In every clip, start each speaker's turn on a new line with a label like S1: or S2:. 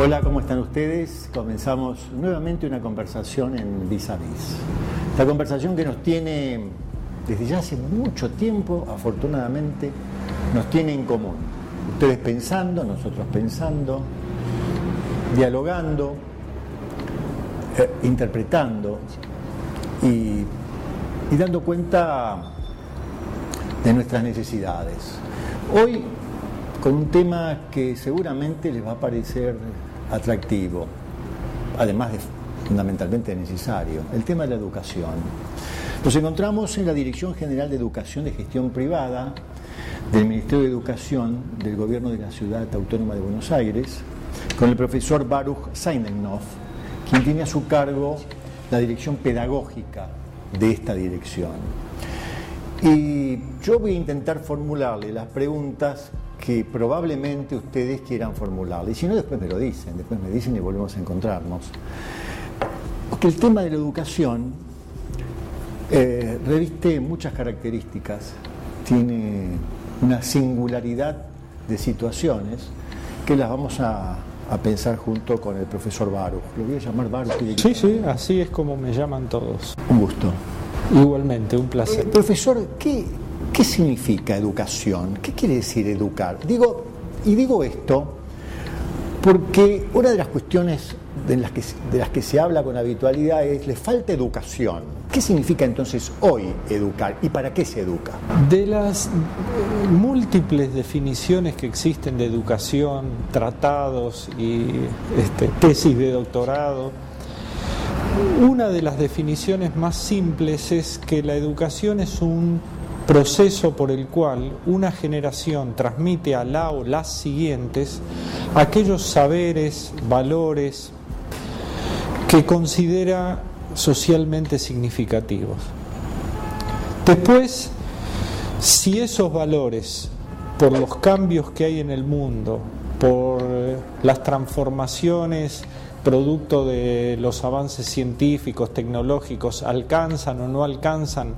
S1: Hola, ¿cómo están ustedes? Comenzamos nuevamente una conversación en Vis a Vis. Esta conversación que nos tiene desde ya hace mucho tiempo, afortunadamente, nos tiene en común. Ustedes pensando, nosotros pensando, dialogando, interpretando y dando cuenta de nuestras necesidades. Hoy, con un tema que seguramente les va a parecer atractivo, además de fundamentalmente necesario, el tema de la educación. Nos encontramos en la Dirección General de Educación de Gestión Privada del Ministerio de Educación del Gobierno de la Ciudad Autónoma de Buenos Aires, con el profesor Baruch Seidenhoff, quien tiene a su cargo la dirección pedagógica de esta dirección. Y yo voy a intentar formularle las preguntas que probablemente ustedes quieran formularle. Y si no, después me lo dicen, después me dicen y volvemos a encontrarnos. Porque el tema de la educación reviste muchas características, tiene una singularidad de situaciones que las vamos a pensar junto con el profesor Baruch. Lo voy a llamar Baruch.
S2: Sí, así es como me llaman todos.
S1: Un gusto.
S2: Igualmente, un placer.
S1: Profesor, ¿qué significa educación? ¿Qué quiere decir educar? Digo esto porque una de las cuestiones de las que se habla con habitualidad es le falta educación. ¿Qué significa entonces hoy educar y para qué se educa?
S2: De las múltiples definiciones que existen de educación, tratados y tesis de doctorado, una de las definiciones más simples es que la educación es un proceso por el cual una generación transmite a la o las siguientes aquellos saberes, valores que considera socialmente significativos. Después, si esos valores, por los cambios que hay en el mundo, por las transformaciones producto de los avances científicos, tecnológicos, alcanzan o no alcanzan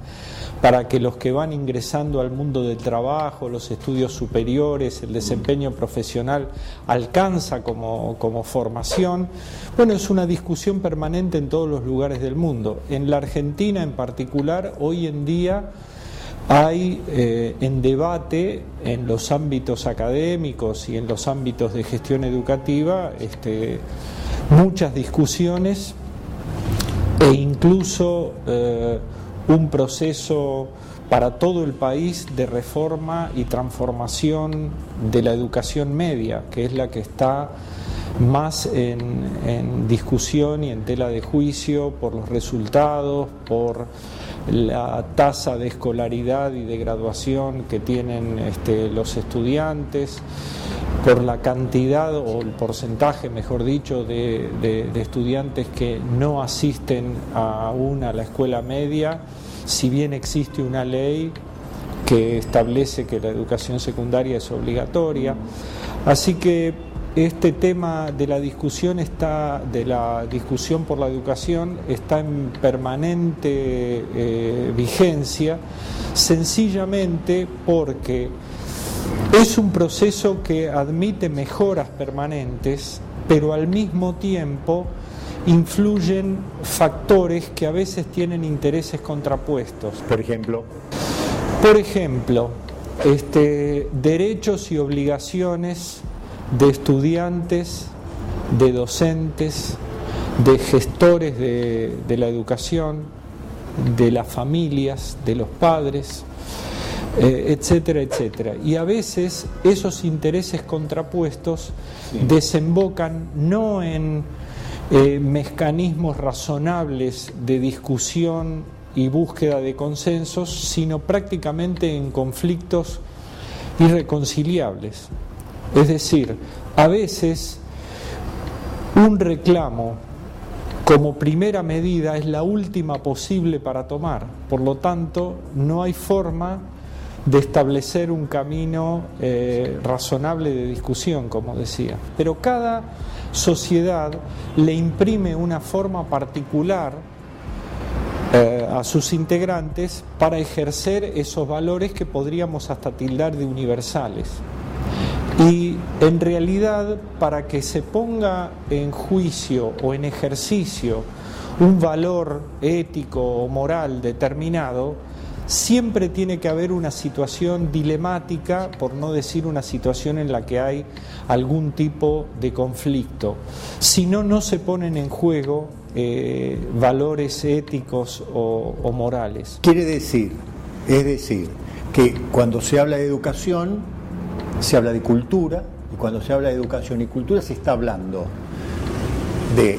S2: para que los que van ingresando al mundo del trabajo, los estudios superiores, el desempeño profesional, alcanza como formación. Bueno, es una discusión permanente en todos los lugares del mundo. En la Argentina en particular, hoy en día hay en debate en los ámbitos académicos y en los ámbitos de gestión educativa muchas discusiones e incluso un proceso para todo el país de reforma y transformación de la educación media, que es la que está más en discusión y en tela de juicio por los resultados, por la tasa de escolaridad y de graduación que tienen los estudiantes, por la cantidad o el porcentaje, mejor dicho, de estudiantes que no asisten aún a la escuela media, si bien existe una ley que establece que la educación secundaria es obligatoria. Así que este tema de la discusión por la educación está en permanente vigencia, sencillamente porque es un proceso que admite mejoras permanentes, pero al mismo tiempo influyen factores que a veces tienen intereses contrapuestos.
S1: Por ejemplo,
S2: derechos y obligaciones de estudiantes, de docentes, de gestores de la educación, de las familias, de los padres, etcétera, etcétera. Y a veces esos intereses contrapuestos desembocan no en mecanismos razonables de discusión y búsqueda de consensos, sino prácticamente en conflictos irreconciliables. Es decir, a veces un reclamo como primera medida es la última posible para tomar, por lo tanto no hay forma de establecer un camino razonable de discusión, como decía. Pero cada sociedad le imprime una forma particular a sus integrantes para ejercer esos valores que podríamos hasta tildar de universales. Y en realidad, para que se ponga en juicio o en ejercicio un valor ético o moral determinado, siempre tiene que haber una situación dilemática, por no decir una situación en la que hay algún tipo de conflicto. Si no, no se ponen en juego valores éticos o morales.
S1: Quiere decir, es decir, que cuando se habla de educación, se habla de cultura, y cuando se habla de educación y cultura se está hablando de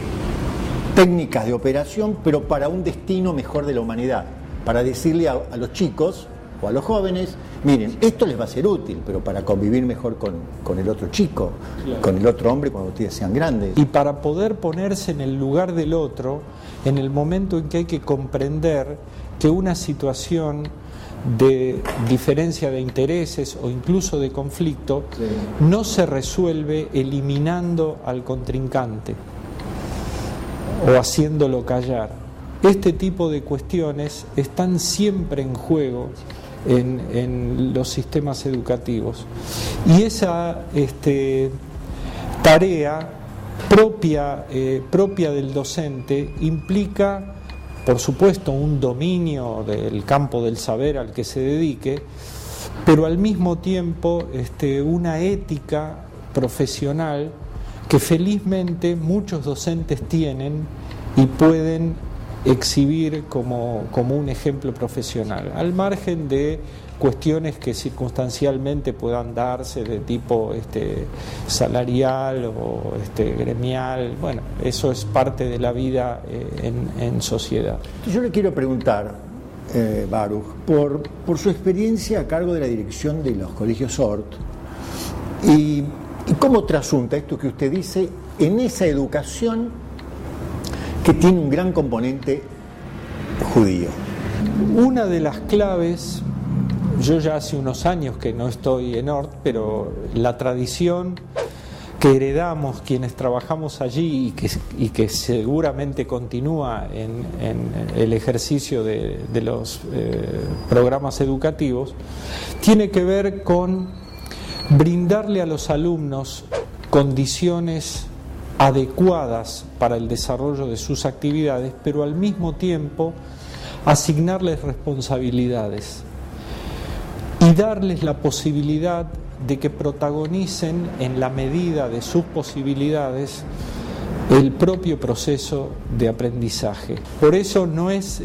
S1: técnicas de operación, pero para un destino mejor de la humanidad, para decirle a los chicos o a los jóvenes, miren, esto les va a ser útil, pero para convivir mejor con el otro chico, claro, con el otro hombre cuando ustedes sean grandes.
S2: Y para poder ponerse en el lugar del otro, en el momento en que hay que comprender que una situación de diferencia de intereses o incluso de conflicto, sí, no se resuelve eliminando al contrincante o haciéndolo callar. Este tipo de cuestiones están siempre en juego en los sistemas educativos. Y esa tarea propia del docente implica, por supuesto, un dominio del campo del saber al que se dedique, pero al mismo tiempo una ética profesional que felizmente muchos docentes tienen y pueden exhibir como un ejemplo profesional, al margen de cuestiones que circunstancialmente puedan darse de tipo salarial o gremial. Bueno, eso es parte de la vida en sociedad.
S1: Yo le quiero preguntar, Baruch, por su experiencia a cargo de la dirección de los colegios Ort, y cómo trasunta esto que usted dice en esa educación que tiene un gran componente judío.
S2: Una de las claves, yo ya hace unos años que no estoy en Ort, pero la tradición que heredamos quienes trabajamos allí y que seguramente continúa en el ejercicio de los programas educativos, tiene que ver con brindarle a los alumnos condiciones adecuadas para el desarrollo de sus actividades, pero al mismo tiempo asignarles responsabilidades y darles la posibilidad de que protagonicen en la medida de sus posibilidades el propio proceso de aprendizaje. Por eso no es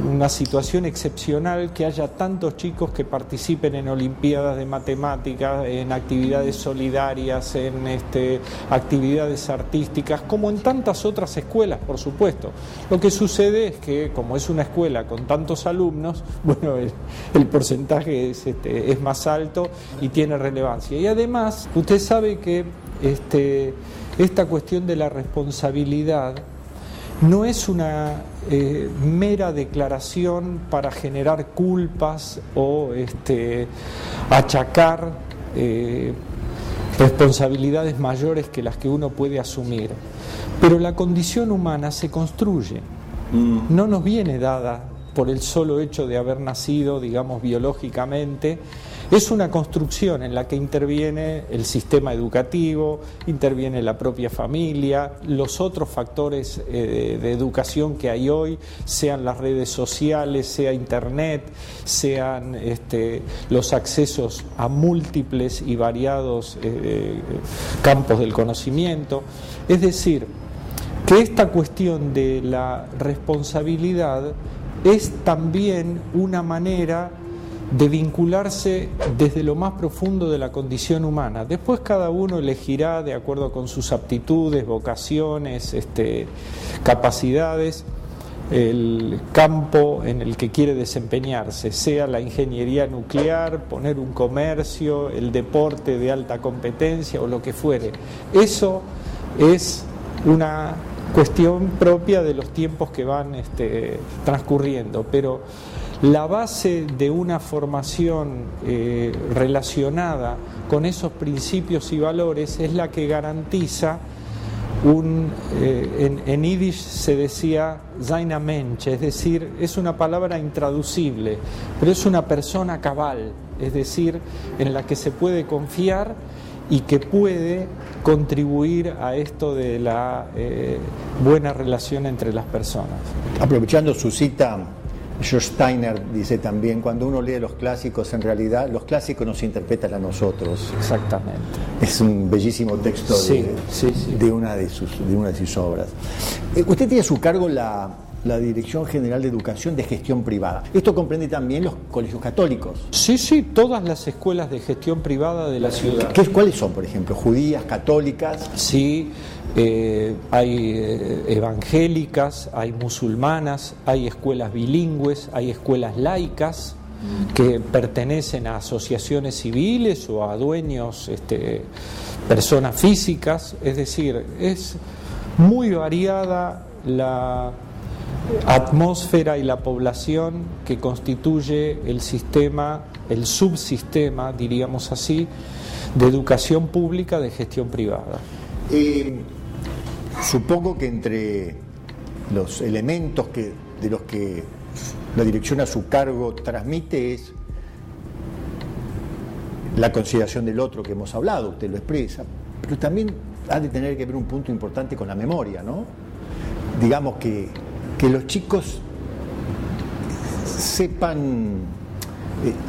S2: una situación excepcional que haya tantos chicos que participen en olimpiadas de matemáticas, en actividades solidarias, en actividades artísticas, como en tantas otras escuelas, por supuesto. Lo que sucede es que, como es una escuela con tantos alumnos, bueno, el porcentaje es más alto y tiene relevancia. Y además, usted sabe que esta cuestión de la responsabilidad no es una mera declaración para generar culpas o achacar responsabilidades mayores que las que uno puede asumir. Pero la condición humana se construye, no nos viene dada por el solo hecho de haber nacido, digamos, biológicamente. Es una construcción en la que interviene el sistema educativo, interviene la propia familia, los otros factores de educación que hay hoy, sean las redes sociales, sea Internet, sean los accesos a múltiples y variados campos del conocimiento. Es decir, que esta cuestión de la responsabilidad es también una manera de vincularse desde lo más profundo de la condición humana. Después cada uno elegirá de acuerdo con sus aptitudes, vocaciones, capacidades, el campo en el que quiere desempeñarse, sea la ingeniería nuclear, poner un comercio, el deporte de alta competencia o lo que fuere. Eso es una cuestión propia de los tiempos que van transcurriendo, pero la base de una formación relacionada con esos principios y valores es la que garantiza en Yiddish se decía seine Mensch, es decir, es una palabra intraducible, pero es una persona cabal, es decir, en la que se puede confiar y que puede contribuir a esto de la buena relación entre las personas.
S1: Aprovechando su cita, George Steiner dice también, cuando uno lee los clásicos, en realidad los clásicos nos interpretan a nosotros.
S2: Exactamente.
S1: Es un bellísimo texto de una de sus obras. Usted tiene a su cargo la Dirección General de Educación de Gestión Privada. ¿Esto comprende también los colegios católicos?
S2: Sí, todas las escuelas de gestión privada de la ciudad.
S1: ¿Cuáles son, por ejemplo? ¿Judías, católicas?
S2: Sí, hay evangélicas, hay musulmanas, hay escuelas bilingües, hay escuelas laicas que pertenecen a asociaciones civiles o a dueños, personas físicas. Es decir, es muy variada la atmósfera y la población que constituye el sistema, el subsistema, diríamos así, de educación pública de gestión privada.
S1: Supongo que entre los elementos de los que la dirección a su cargo transmite es la consideración del otro que hemos hablado, usted lo expresa, pero también ha de tener que ver un punto importante con la memoria, ¿no? Digamos que los chicos sepan,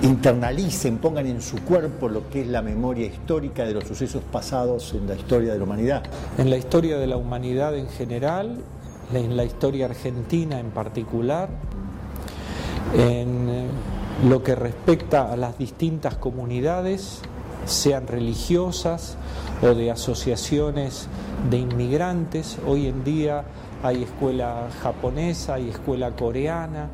S1: internalicen, pongan en su cuerpo lo que es la memoria histórica de los sucesos pasados en la historia de la humanidad.
S2: En la historia de la humanidad en general, en la historia argentina en particular, en lo que respecta a las distintas comunidades, sean religiosas o de asociaciones de inmigrantes. Hoy en día hay escuela japonesa, hay escuela coreana,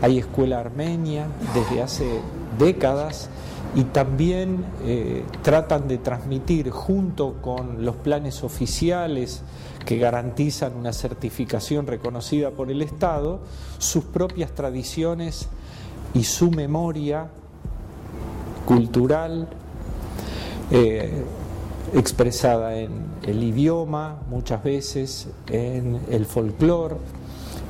S2: hay escuela armenia desde hace décadas, y también tratan de transmitir, junto con los planes oficiales que garantizan una certificación reconocida por el Estado, sus propias tradiciones y su memoria cultural, expresada en el idioma, muchas veces en el folclore.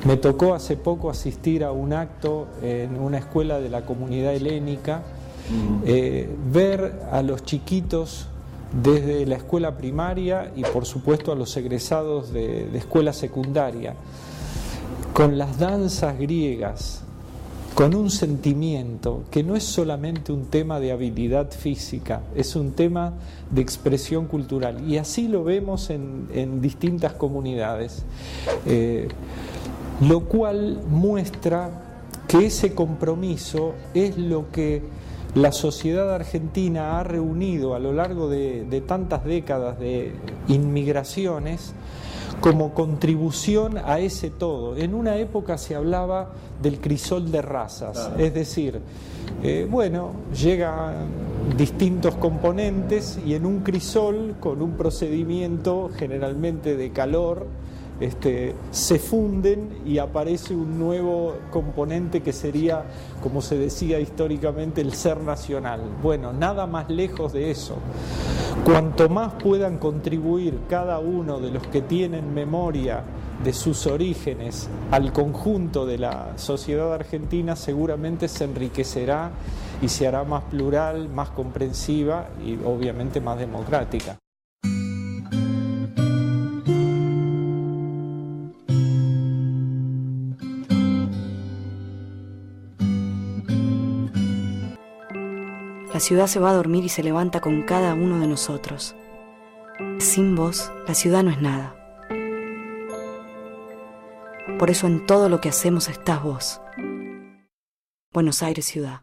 S2: Me tocó hace poco asistir a un acto en una escuela de la comunidad helénica, ver a los chiquitos desde la escuela primaria y por supuesto a los egresados de escuela secundaria, con las danzas griegas, con un sentimiento que no es solamente un tema de habilidad física, es un tema de expresión cultural, y así lo vemos en distintas comunidades, lo cual muestra que ese compromiso es lo que la sociedad argentina ha reunido a lo largo de tantas décadas de inmigraciones como contribución a ese todo. En una época se hablaba del crisol de razas, es decir, llegan distintos componentes y en un crisol, con un procedimiento generalmente de calor, se funden y aparece un nuevo componente que sería, como se decía históricamente, el ser nacional. Bueno, nada más lejos de eso. Cuanto más puedan contribuir cada uno de los que tienen memoria de sus orígenes al conjunto de la sociedad argentina, seguramente se enriquecerá y se hará más plural, más comprensiva y obviamente más democrática.
S3: La ciudad se va a dormir y se levanta con cada uno de nosotros. Sin vos, la ciudad no es nada. Por eso en todo lo que hacemos estás vos. Buenos Aires, ciudad.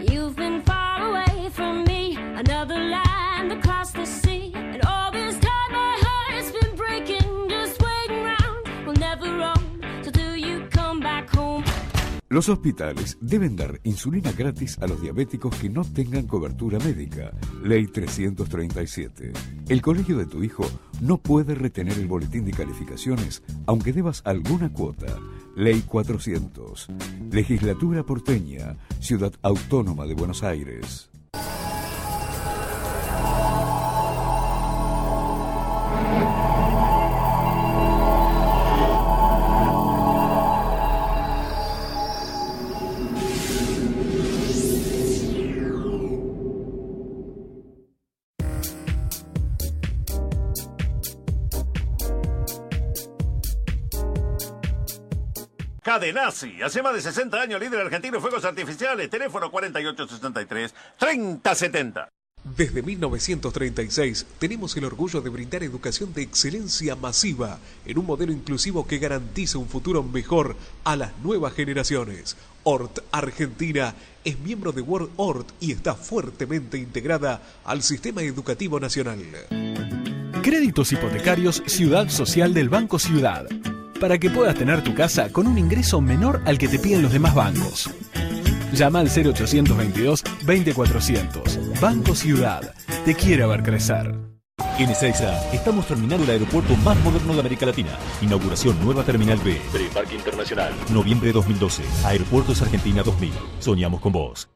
S3: You've been far away from me, another land across the sea, and all this time my heart's been breaking, just waiting around, we'll never roam, so do you come back home?
S4: Los hospitales deben dar insulina gratis a los diabéticos que no tengan cobertura médica. Ley 337. El colegio de tu hijo no puede retener el boletín de calificaciones aunque debas alguna cuota. Ley 400. Legislatura porteña, Ciudad Autónoma de Buenos Aires.
S5: Cadenazzi, hace más de 60 años líder argentino en fuegos artificiales, teléfono 4863-3070.
S6: Desde 1936 tenemos el orgullo de brindar educación de excelencia masiva en un modelo inclusivo que garantiza un futuro mejor a las nuevas generaciones. ORT Argentina es miembro de World ORT y está fuertemente integrada al sistema educativo nacional.
S7: Créditos hipotecarios Ciudad Social del Banco Ciudad, para que puedas tener tu casa con un ingreso menor al que te piden los demás bancos. Llama al 0822-20400. Banco Ciudad, te quiere ver crecer.
S8: En Ezeiza estamos terminando el aeropuerto más moderno de América Latina. Inauguración nueva Terminal B. Preembarque Internacional. Noviembre 2012. Aeropuertos Argentina 2000. Soñamos con vos.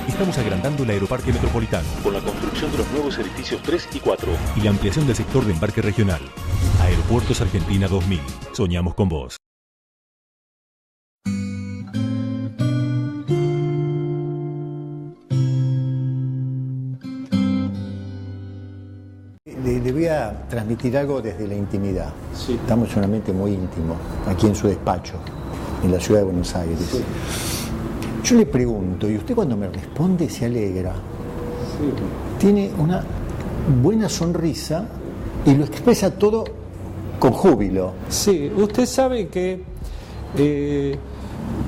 S8: Estamos agrandando el aeroparque metropolitano con la construcción de los nuevos edificios 3 y 4 y la ampliación del sector de embarque regional. Aeropuertos Argentina 2000. Soñamos con vos.
S1: Le voy a transmitir algo desde la intimidad.
S2: Sí.
S1: Estamos en un ambiente muy íntimo, aquí en su despacho, en la ciudad de Buenos Aires. Sí. Yo le pregunto, y usted cuando me responde se alegra. Sí. Tiene una buena sonrisa y lo expresa todo con júbilo.
S2: Sí, usted sabe que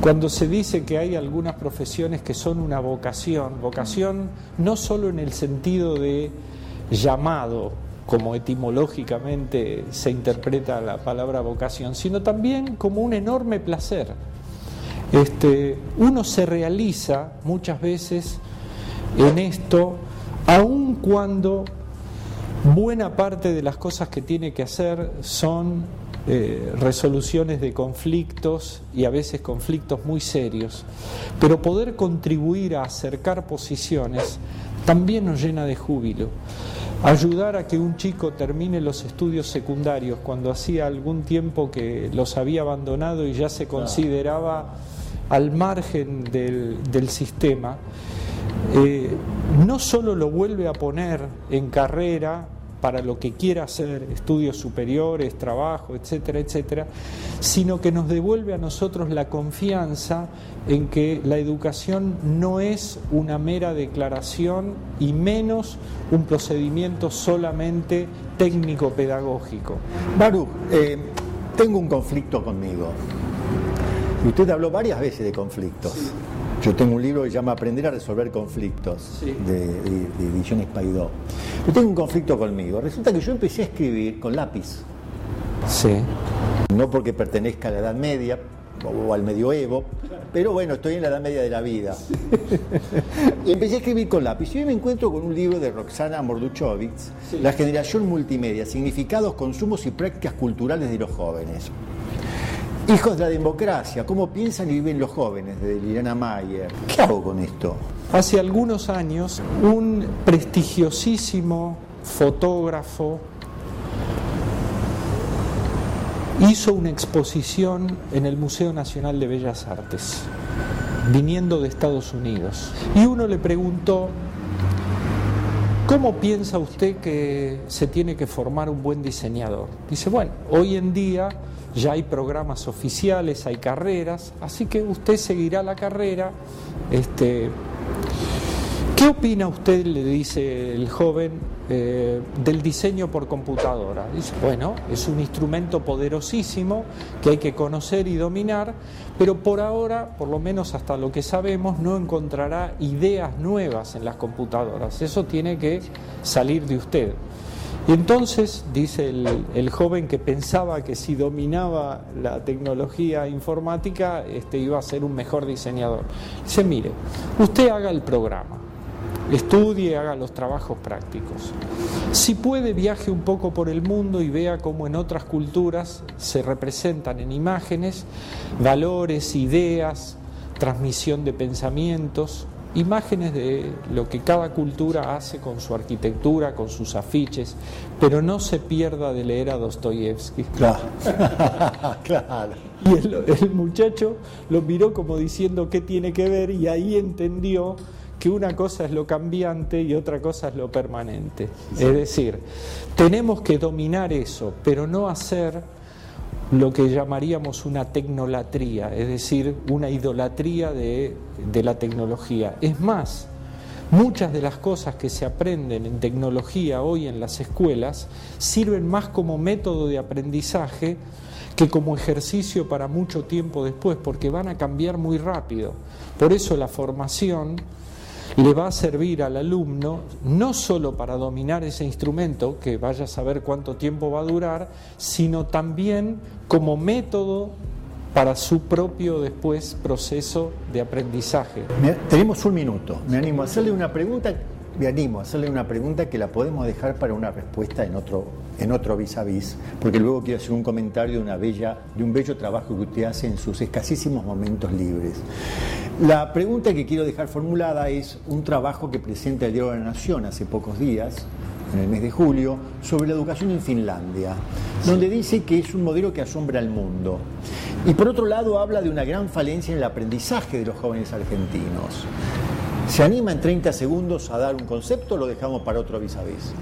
S2: cuando se dice que hay algunas profesiones que son una vocación no solo en el sentido de llamado, como etimológicamente se interpreta la palabra vocación, sino también como un enorme placer. Uno se realiza muchas veces en esto, aun cuando buena parte de las cosas que tiene que hacer son resoluciones de conflictos y a veces conflictos muy serios, pero poder contribuir a acercar posiciones también nos llena de júbilo. Ayudar a que un chico termine los estudios secundarios cuando hacía algún tiempo que los había abandonado y ya se consideraba al margen del sistema, no solo lo vuelve a poner en carrera para lo que quiera hacer, estudios superiores, trabajo, etcétera, etcétera, sino que nos devuelve a nosotros la confianza en que la educación no es una mera declaración y menos un procedimiento solamente técnico-pedagógico.
S1: Baruch, tengo un conflicto conmigo. Y usted habló varias veces de conflictos. Sí. Yo tengo un libro que se llama Aprender a resolver conflictos, sí, de Ediciones Paidó. Yo tengo un conflicto conmigo. Resulta que yo empecé a escribir con lápiz.
S2: Sí.
S1: No porque pertenezca a la Edad Media o al Medioevo, pero bueno, estoy en la Edad Media de la vida. Sí. Y empecé a escribir con lápiz. Y hoy me encuentro con un libro de Roxana Morduchovitz, sí, La generación multimedia, significados, consumos y prácticas culturales de los jóvenes. Hijos de la democracia, cómo piensan y viven los jóvenes, de Liliana Mayer. ¿Qué hago con esto?
S2: Hace algunos años, un prestigiosísimo fotógrafo hizo una exposición en el Museo Nacional de Bellas Artes, viniendo de Estados Unidos. Y uno le preguntó, ¿cómo piensa usted que se tiene que formar un buen diseñador? Dice, bueno, hoy en día ya hay programas oficiales, hay carreras, así que usted seguirá la carrera. ¿Qué opina usted, le dice el joven, del diseño por computadora? Dice, bueno, es un instrumento poderosísimo que hay que conocer y dominar, pero por ahora, por lo menos hasta lo que sabemos, no encontrará ideas nuevas en las computadoras. Eso tiene que salir de usted. Y entonces, dice el joven que pensaba que si dominaba la tecnología informática iba a ser un mejor diseñador. Dice, mire, usted haga el programa, estudie, haga los trabajos prácticos. Si puede, viaje un poco por el mundo y vea cómo en otras culturas se representan en imágenes valores, ideas, transmisión de pensamientos, imágenes de lo que cada cultura hace con su arquitectura, con sus afiches, pero no se pierda de leer a Dostoyevsky.
S1: Claro. Claro.
S2: Y el muchacho lo miró como diciendo qué tiene que ver, y ahí entendió que una cosa es lo cambiante y otra cosa es lo permanente. Sí. Es decir, tenemos que dominar eso, pero no hacer lo que llamaríamos una tecnolatría, es decir, una idolatría de la tecnología. Es más, muchas de las cosas que se aprenden en tecnología hoy en las escuelas sirven más como método de aprendizaje que como ejercicio para mucho tiempo después, porque van a cambiar muy rápido. Por eso la formación le va a servir al alumno no solo para dominar ese instrumento, que vaya a saber cuánto tiempo va a durar, sino también como método para su propio después proceso de aprendizaje.
S1: Tenemos un minuto. Me animo a hacerle una pregunta que la podemos dejar para una respuesta en otro vis a vis, porque luego quiero hacer un comentario de un bello trabajo que usted hace en sus escasísimos momentos libres. La pregunta que quiero dejar formulada es un trabajo que presenta el Diario de la Nación hace pocos días, en el mes de julio, sobre la educación en Finlandia, donde dice que es un modelo que asombra al mundo. Y por otro lado habla de una gran falencia en el aprendizaje de los jóvenes argentinos. ¿Se anima en 30 segundos a dar un concepto o lo dejamos para otro vis a vis?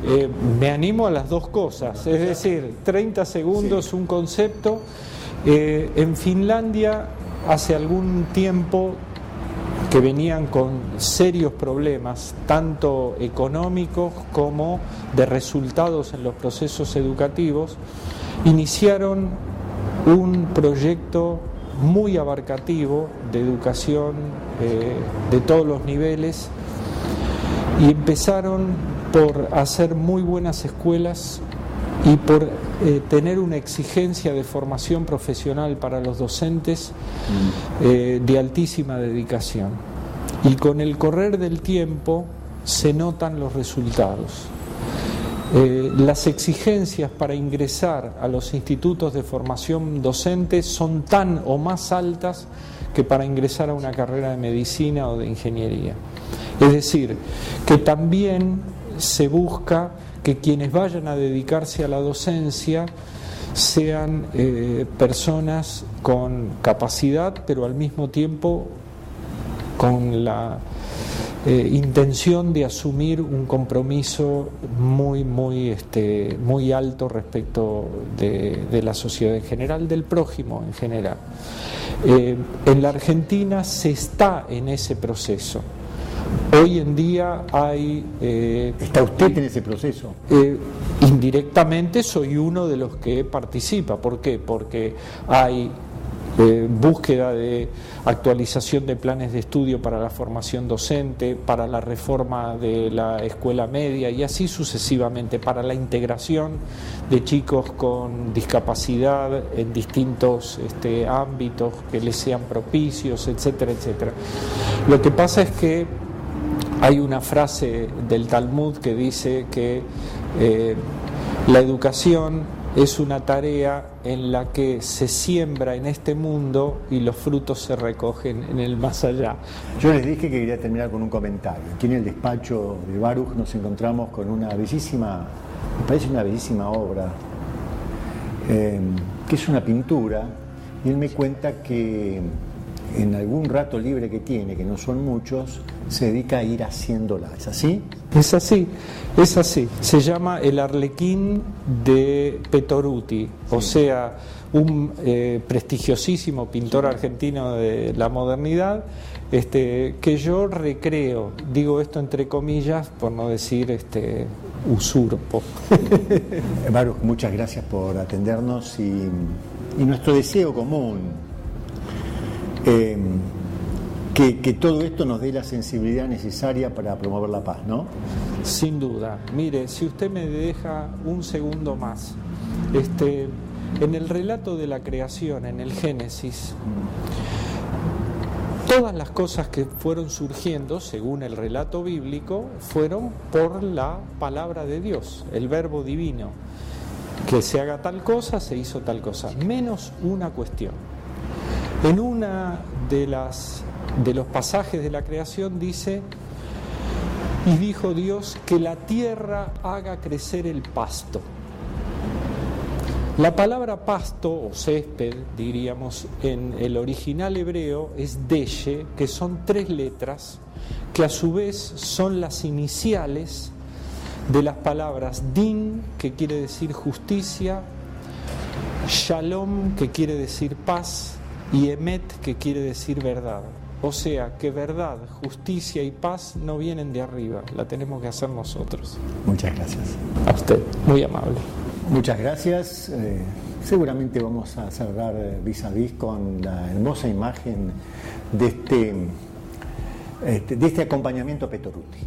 S2: Me animo a las dos cosas, es decir, 30 segundos, sí. Un concepto. En Finlandia hace algún tiempo que venían con serios problemas, tanto económicos como de resultados en los procesos educativos, iniciaron un proyecto muy abarcativo de educación de todos los niveles y empezaron por hacer muy buenas escuelas y por tener una exigencia de formación profesional para los docentes de altísima dedicación. Y con el correr del tiempo se notan los resultados. Las exigencias para ingresar a los institutos de formación docente son tan o más altas que para ingresar a una carrera de medicina o de ingeniería. Es decir, que también se busca que quienes vayan a dedicarse a la docencia sean personas con capacidad, pero al mismo tiempo con la intención de asumir un compromiso muy alto respecto de la sociedad en general, del prójimo en general. En la Argentina se está en ese proceso. Hoy en día hay...
S1: ¿Está usted en ese proceso?
S2: Indirectamente soy uno de los que participa. ¿Por qué? Porque hay búsqueda de actualización de planes de estudio para la formación docente, para la reforma de la escuela media y así sucesivamente, para la integración de chicos con discapacidad en distintos ámbitos que les sean propicios, etcétera, etcétera. Lo que pasa es que hay una frase del Talmud que dice que la educación es una tarea en la que se siembra en este mundo y los frutos se recogen en el más allá.
S1: Yo les dije que quería terminar con un comentario. Aquí en el despacho de Baruch nos encontramos con una bellísima, me parece una bellísima obra, que es una pintura, y él me cuenta que en algún rato libre que tiene, que no son muchos, se dedica a ir haciéndola. ¿Es así?
S2: Es así, es así. Se llama El Arlequín de Petoruti, sí. O sea, un prestigiosísimo pintor argentino de la modernidad, que yo recreo, digo esto entre comillas, por no decir usurpo.
S1: Baruch, muchas gracias por atendernos y nuestro deseo común, que todo esto nos dé la sensibilidad necesaria para promover la paz, ¿no?
S2: Sin duda. Mire, si usted me deja un segundo más, en el relato de la creación, en el Génesis, todas las cosas que fueron surgiendo, según el relato bíblico, fueron por la palabra de Dios, el verbo divino. Que se haga tal cosa, se hizo tal cosa, menos una cuestión. En una de los pasajes de la creación dice: y dijo Dios que la tierra haga crecer el pasto. La palabra pasto o césped, diríamos, en el original hebreo es deshe, que son 3 letras, que a su vez son las iniciales de las palabras din, que quiere decir justicia, Shalom, que quiere decir paz, y Emet, que quiere decir verdad. O sea, que verdad, justicia y paz no vienen de arriba, la tenemos que hacer nosotros.
S1: Muchas gracias.
S2: A usted, muy amable.
S1: Muchas gracias. Seguramente vamos a cerrar vis a vis con la hermosa imagen de este acompañamiento a Pettoruti.